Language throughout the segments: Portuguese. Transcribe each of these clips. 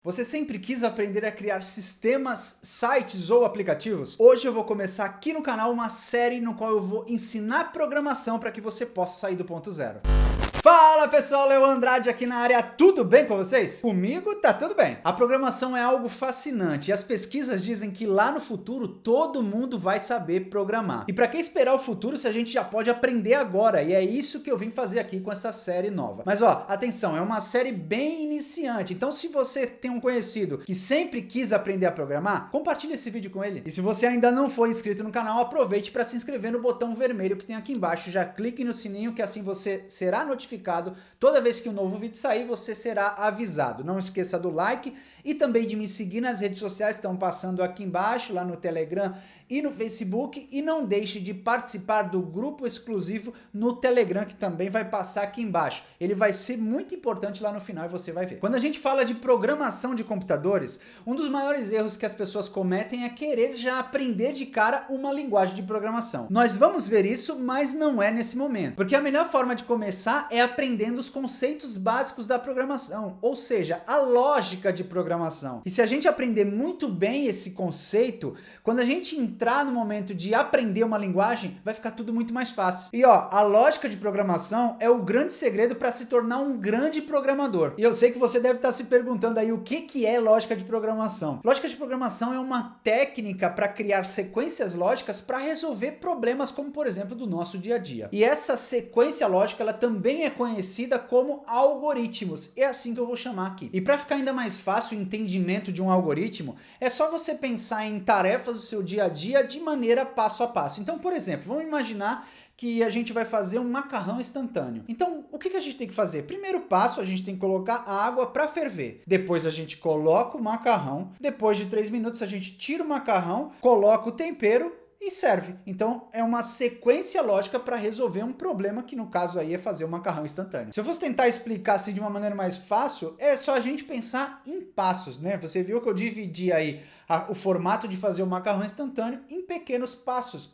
Você sempre quis aprender a criar sistemas, sites ou aplicativos? Hoje eu vou começar aqui no canal uma série no qual eu vou ensinar programação para que você possa sair do ponto zero. Fala pessoal, Léo Andrade aqui na área, tudo bem com vocês? Comigo tá tudo bem. A programação é algo fascinante e as pesquisas dizem que lá no futuro todo mundo vai saber programar. E para que esperar o futuro se a gente já pode aprender agora? E é isso que eu vim fazer aqui com essa série nova. Mas ó, atenção, é uma série bem iniciante, então se você tem um conhecido que sempre quis aprender a programar, compartilhe esse vídeo com ele. E se você ainda não for inscrito no canal, aproveite para se inscrever no botão vermelho que tem aqui embaixo, já clique no sininho que assim você será notificado. Toda vez que um novo vídeo sair, você será avisado. Não esqueça do like e também de me seguir nas redes sociais, estão passando aqui embaixo, lá no Telegram e no Facebook. E não deixe de participar do grupo exclusivo no Telegram, que também vai passar aqui embaixo. Ele vai ser muito importante lá no final e você vai ver. Quando a gente fala de programação de computadores, um dos maiores erros que as pessoas cometem é querer já aprender de cara uma linguagem de programação. Nós vamos ver isso, mas não é nesse momento. Porque a melhor forma de começar é aprendendo os conceitos básicos da programação, ou seja, a lógica de programação. E se a gente aprender muito bem esse conceito, quando a gente entrar no momento de aprender uma linguagem, vai ficar tudo muito mais fácil. E ó, a lógica de programação é o grande segredo para se tornar um grande programador. E eu sei que você deve estar se perguntando aí o que é lógica de programação. Lógica de programação é uma técnica para criar sequências lógicas para resolver problemas como, por exemplo, do nosso dia a dia. E essa sequência lógica, ela também é conhecida como algoritmos. É assim que eu vou chamar aqui. E para ficar ainda mais fácil o entendimento de um algoritmo, é só você pensar em tarefas do seu dia a dia de maneira passo a passo. Então, por exemplo, vamos imaginar que a gente vai fazer um macarrão instantâneo. Então, o que a gente tem que fazer? Primeiro passo, a gente tem que colocar a água para ferver. Depois a gente coloca o macarrão. Depois de 3 minutos a gente tira o macarrão, coloca o tempero e serve. Então é uma sequência lógica para resolver um problema que no caso aí é fazer um macarrão instantâneo. Se eu fosse tentar explicar assim de uma maneira mais fácil, é só a gente pensar em passos, né? Você viu que eu dividi aí o formato de fazer o macarrão instantâneo em pequenos passos.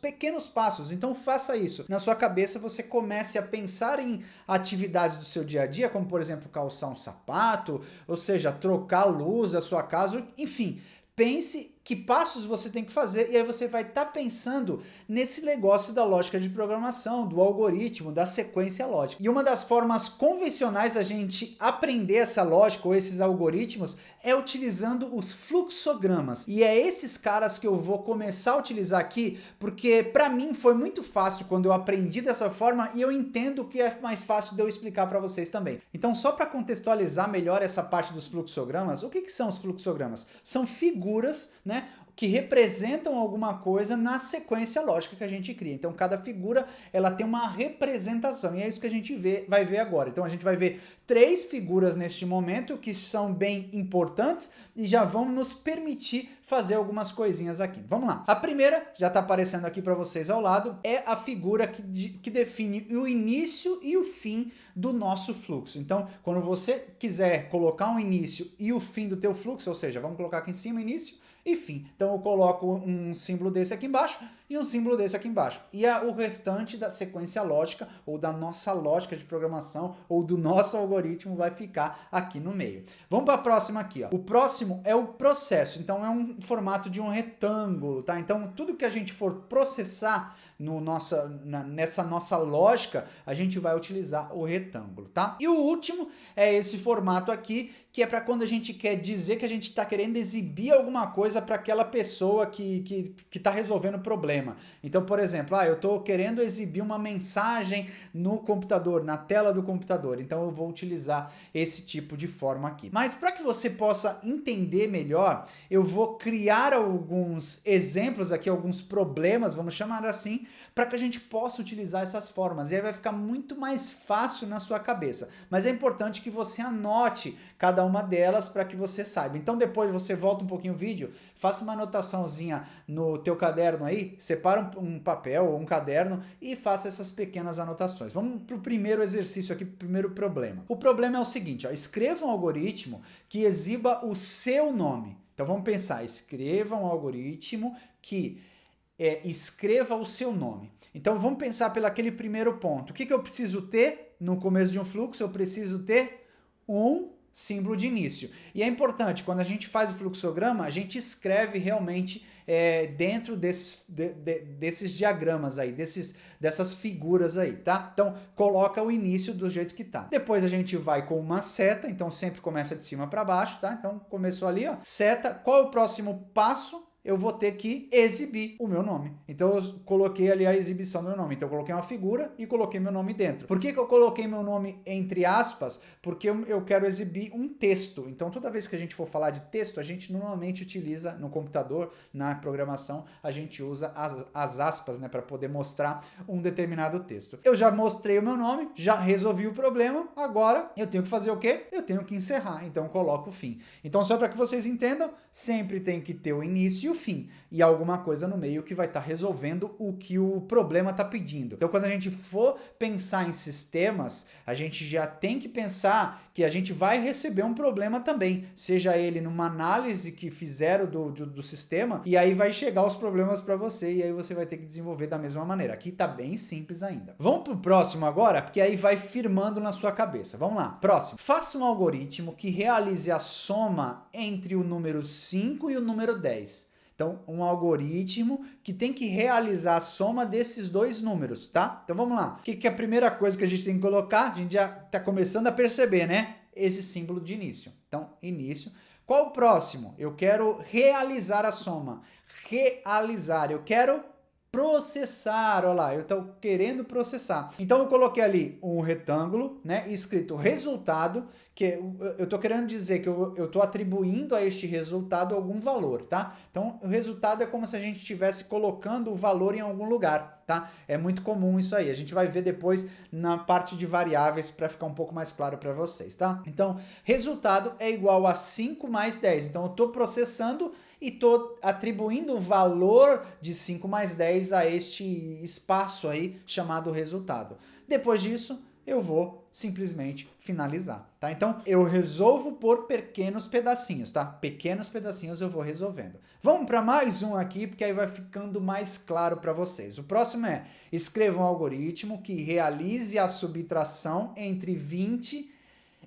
Então faça isso. Na sua cabeça você comece a pensar em atividades do seu dia a dia, como por exemplo calçar um sapato, ou seja, trocar a luz da sua casa, enfim. Pense que passos você tem que fazer e aí você vai estar pensando nesse negócio da lógica de programação, do algoritmo, da sequência lógica. E uma das formas convencionais da gente aprender essa lógica ou esses algoritmos é utilizando os fluxogramas. E é esses caras que eu vou começar a utilizar aqui, porque para mim foi muito fácil quando eu aprendi dessa forma e eu entendo que é mais fácil de eu explicar para vocês também. Então, só para contextualizar melhor essa parte dos fluxogramas, o que são os fluxogramas? São figuras, né, que representam alguma coisa na sequência lógica que a gente cria. Então, cada figura ela tem uma representação e é isso que a gente vai ver agora. Então, a gente vai ver 3 figuras neste momento que são bem importantes e já vão nos permitir fazer algumas coisinhas aqui. Vamos lá. A primeira, já está aparecendo aqui para vocês ao lado, é a figura que define o início e o fim do nosso fluxo. Então, quando você quiser colocar um início e o fim do teu fluxo, ou seja, vamos colocar aqui em cima início e fim. Então eu coloco um símbolo desse aqui embaixo e um símbolo desse aqui embaixo. E o restante da sequência lógica, ou da nossa lógica de programação, ou do nosso algoritmo vai ficar aqui no meio. Vamos para a próxima aqui, ó. O próximo é o processo. Então é um formato de um retângulo, tá? Então tudo que a gente for processar nessa nossa lógica, a gente vai utilizar o retângulo, tá? E o último é esse formato aqui, que é para quando a gente quer dizer que a gente está querendo exibir alguma coisa para aquela pessoa que está resolvendo o problema. Então, por exemplo, eu estou querendo exibir uma mensagem no computador, na tela do computador. Então, eu vou utilizar esse tipo de forma aqui. Mas para que você possa entender melhor, eu vou criar alguns exemplos aqui, alguns problemas, vamos chamar assim, para que a gente possa utilizar essas formas. E aí vai ficar muito mais fácil na sua cabeça. Mas é importante que você anote cada uma delas para que você saiba. Então depois você volta um pouquinho o vídeo, faça uma anotaçãozinha no teu caderno aí, separa um papel ou um caderno e faça essas pequenas anotações. Vamos para o primeiro exercício aqui, primeiro problema. O problema é o seguinte, ó, escreva um algoritmo que exiba o seu nome. Então vamos pensar, escreva um algoritmo que escreva o seu nome. Então vamos pensar pelo aquele primeiro ponto. O que eu preciso ter no começo de um fluxo? Eu preciso ter um símbolo de início. E é importante, quando a gente faz o fluxograma, a gente escreve realmente dentro desses diagramas aí, dessas figuras aí, tá? Então, coloca o início do jeito que tá. Depois a gente vai com uma seta, então sempre começa de cima para baixo, tá? Então, começou ali, ó, seta. Qual é o próximo passo? Eu vou ter que exibir o meu nome. Então, eu coloquei ali a exibição do meu nome. Então, eu coloquei uma figura e coloquei meu nome dentro. Por que eu coloquei meu nome entre aspas? Porque eu quero exibir um texto. Então, toda vez que a gente for falar de texto, a gente normalmente utiliza no computador, na programação, a gente usa as aspas, né, para poder mostrar um determinado texto. Eu já mostrei o meu nome, já resolvi o problema, agora eu tenho que fazer o quê? Eu tenho que encerrar. Então, eu coloco o fim. Então, só para que vocês entendam, sempre tem que ter o início e o fim, e alguma coisa no meio que vai estar resolvendo o que o problema está pedindo. Então, quando a gente for pensar em sistemas, a gente já tem que pensar que a gente vai receber um problema também, seja ele numa análise que fizeram do sistema, e aí vai chegar os problemas para você, e aí você vai ter que desenvolver da mesma maneira. Aqui tá bem simples ainda. Vamos pro próximo agora, porque aí vai firmando na sua cabeça. Vamos lá, próximo. Faça um algoritmo que realize a soma entre o número 5 e o número 10. Então, um algoritmo que tem que realizar a soma desses dois números, tá? Então, vamos lá. O que é a primeira coisa que a gente tem que colocar? A gente já está começando a perceber, né? Esse símbolo de início. Então, início. Qual o próximo? Eu quero realizar a soma. Realizar. Eu quero processar, olha lá, eu estou querendo processar. Então, eu coloquei ali um retângulo, né, escrito resultado, que eu estou querendo dizer que eu estou atribuindo a este resultado algum valor, tá? Então, o resultado é como se a gente estivesse colocando o valor em algum lugar, tá? É muito comum isso aí. A gente vai ver depois na parte de variáveis para ficar um pouco mais claro para vocês, tá? Então, resultado é igual a 5 mais 10. Então, eu estou processando e estou atribuindo o valor de 5 mais 10 a este espaço aí chamado resultado. Depois disso, eu vou simplesmente finalizar, tá? Então, eu resolvo por pequenos pedacinhos, tá? Pequenos pedacinhos eu vou resolvendo. Vamos para mais um aqui, porque aí vai ficando mais claro para vocês. O próximo é, escreva um algoritmo que realize a subtração entre 20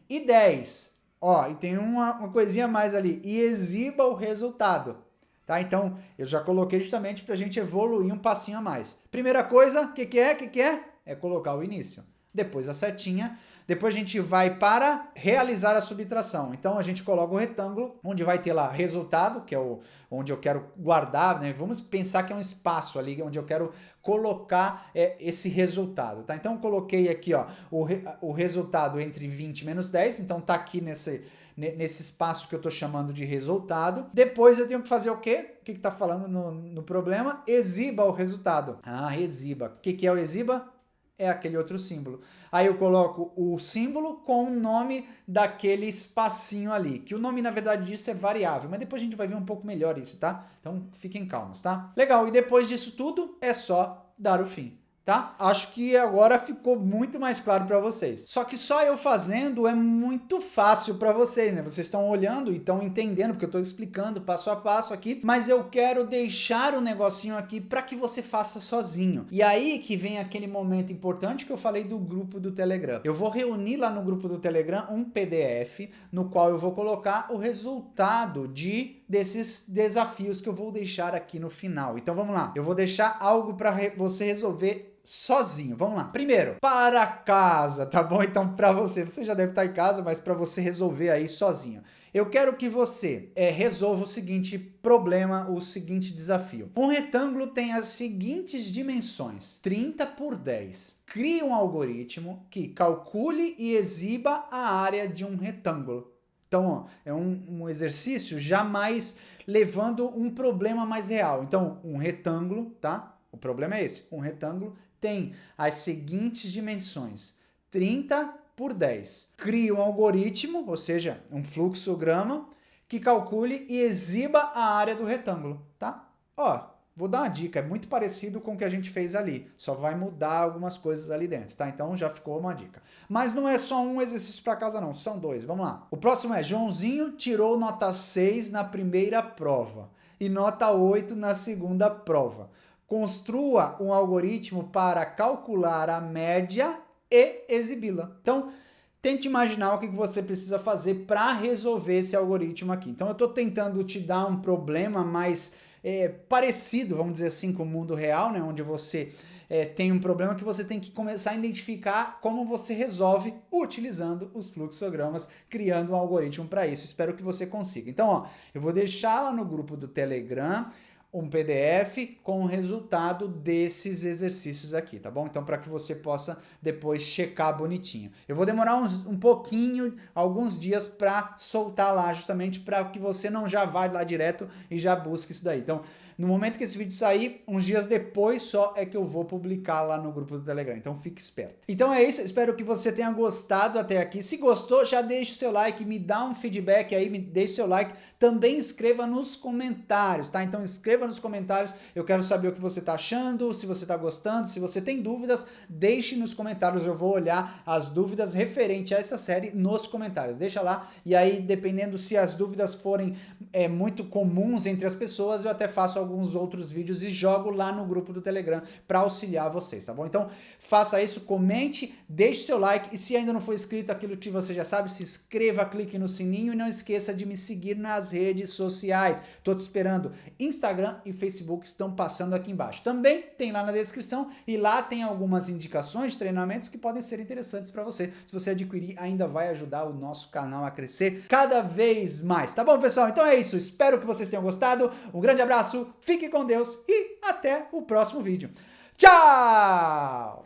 e 10. Ó, e tem uma coisinha a mais ali, e exiba o resultado, tá? Então, eu já coloquei justamente para a gente evoluir um passinho a mais. Primeira coisa, o que é? É colocar o início. Depois a setinha, depois a gente vai para realizar a subtração. Então, a gente coloca o retângulo, onde vai ter lá resultado, que é onde eu quero guardar, né? Vamos pensar que é um espaço ali, onde eu quero colocar esse resultado, tá? Então, eu coloquei aqui, ó, o resultado entre 20 menos 10, então tá aqui nesse espaço que eu estou chamando de resultado. Depois eu tenho que fazer o quê? O que está falando no problema? Exiba o resultado. Ah, exiba. O que é o exiba? É aquele outro símbolo. Aí eu coloco o símbolo com o nome daquele espacinho ali, que o nome, na verdade, disso é variável, mas depois a gente vai ver um pouco melhor isso, tá? Então, fiquem calmos, tá? Legal, e depois disso tudo, é só dar o fim. Tá? Acho que agora ficou muito mais claro para vocês. Só que só eu fazendo é muito fácil para vocês, né? Vocês estão olhando e estão entendendo, porque eu estou explicando passo a passo aqui, mas eu quero deixar o negocinho aqui para que você faça sozinho. E aí que vem aquele momento importante que eu falei do grupo do Telegram. Eu vou reunir lá no grupo do Telegram um PDF no qual eu vou colocar o resultado desses desafios que eu vou deixar aqui no final. Então vamos lá. Eu vou deixar algo para você resolver sozinho. Vamos lá. Primeiro, para casa, tá bom? Então, para você já deve estar em casa, mas para você resolver aí sozinho. Eu quero que você resolva o seguinte problema, o seguinte desafio. Um retângulo tem as seguintes dimensões: 30 por 10. Crie um algoritmo que calcule e exiba a área de um retângulo. Então, ó, é um exercício jamais levando um problema mais real. Então, um retângulo, tá? O problema é esse. Um retângulo tem as seguintes dimensões: 30 por 10. Crie um algoritmo, ou seja, um fluxograma, que calcule e exiba a área do retângulo, tá? Ó, vou dar uma dica, é muito parecido com o que a gente fez ali, só vai mudar algumas coisas ali dentro, tá? Então já ficou uma dica. Mas não é só um exercício para casa não, são dois, vamos lá. O próximo é: Joãozinho tirou nota 6 na primeira prova e nota 8 na segunda prova. Construa um algoritmo para calcular a média e exibi-la. Então, tente imaginar o que você precisa fazer para resolver esse algoritmo aqui. Então eu estou tentando te dar um problema mais parecido, vamos dizer assim, com o mundo real, né? Onde você tem um problema que você tem que começar a identificar como você resolve utilizando os fluxogramas, criando um algoritmo para isso. Espero que você consiga. Então, ó, eu vou deixar lá no grupo do Telegram um PDF com o resultado desses exercícios aqui, tá bom? Então, para que você possa depois checar bonitinho. Eu vou demorar um pouquinho, alguns dias para soltar lá, justamente para que você não já vá lá direto e já busque isso daí. Então, no momento que esse vídeo sair, uns dias depois só é que eu vou publicar lá no grupo do Telegram, então fique esperto. Então é isso, espero que você tenha gostado até aqui. Se gostou, já deixa o seu like, me dá um feedback aí, me deixa o seu like. Também escreva nos comentários, tá? Então escreva nos comentários, eu quero saber o que você tá achando, se você tá gostando, se você tem dúvidas, deixe nos comentários, eu vou olhar as dúvidas referente a essa série nos comentários. Deixa lá, e aí dependendo se as dúvidas forem muito comuns entre as pessoas, eu até faço alguns outros vídeos e jogo lá no grupo do Telegram para auxiliar vocês, tá bom? Então faça isso, comente, deixe seu like e se ainda não for inscrito, aquilo que você já sabe, se inscreva, clique no sininho e não esqueça de me seguir nas redes sociais. Tô te esperando. Instagram e Facebook estão passando aqui embaixo. Também tem lá na descrição e lá tem algumas indicações de treinamentos que podem ser interessantes para você. Se você adquirir, ainda vai ajudar o nosso canal a crescer cada vez mais, tá bom, pessoal? Então é isso, espero que vocês tenham gostado. Um grande abraço, fique com Deus e até o próximo vídeo. Tchau!